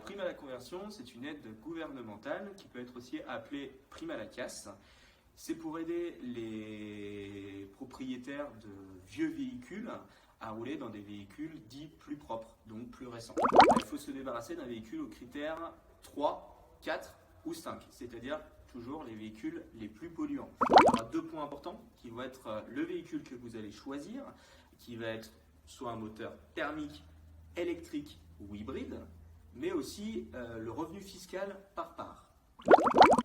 prime à la conversion, c'est une aide gouvernementale qui peut être aussi appelée prime à la casse. C'est pour aider les propriétaires de vieux véhicules à rouler dans des véhicules dits plus propres, donc plus récents. Il faut se débarrasser d'un véhicule aux critères 3, 4 ou 5, c'est-à-dire toujours les véhicules les plus polluants. Il y aura deux points importants qui vont être le véhicule que vous allez choisir, qui va être soit un moteur thermique, électrique ou hybride, mais aussi le revenu fiscal par part.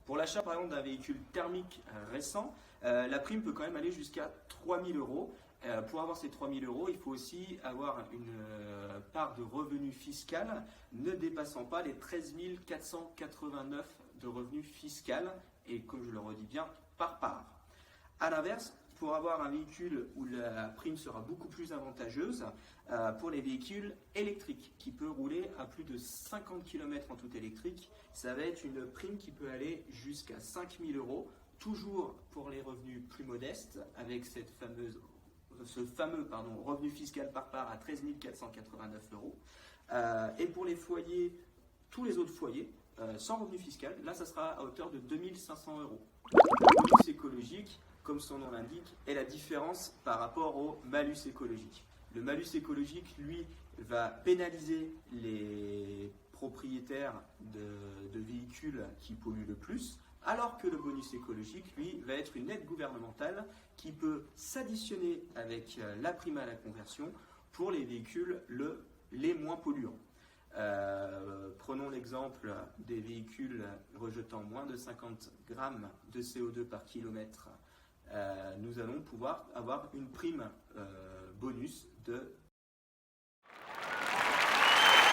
Pour l'achat par exemple d'un véhicule thermique récent, la prime peut quand même aller jusqu'à 3 000 euros. Pour avoir ces 3 000 euros, il faut aussi avoir une part de revenu fiscal ne dépassant pas les 13 489 de revenu fiscal, et comme je le redis bien, par part. A l'inverse, pour avoir un véhicule où la prime sera beaucoup plus avantageuse, pour les véhicules électriques qui peut rouler à plus de 50 km en tout électrique, ça va être une prime qui peut aller jusqu'à 5 000 euros, toujours pour les revenus plus modestes, avec ce fameux revenu fiscal par part à 13 489 euros. Et pour les foyers, tous les autres foyers, sans revenu fiscal, là ça sera à hauteur de 2 500 euros. Le bonus écologique, comme son nom l'indique, est la différence par rapport au malus écologique. Le malus écologique, lui, va pénaliser les propriétaires de véhicules qui polluent le plus, alors que le bonus écologique, lui, va être une aide gouvernementale qui peut s'additionner avec la prime à la conversion pour les véhicules les moins polluants. Prenons l'exemple des véhicules rejetant moins de 50 grammes de CO2 par kilomètre. Nous allons pouvoir avoir une prime bonus de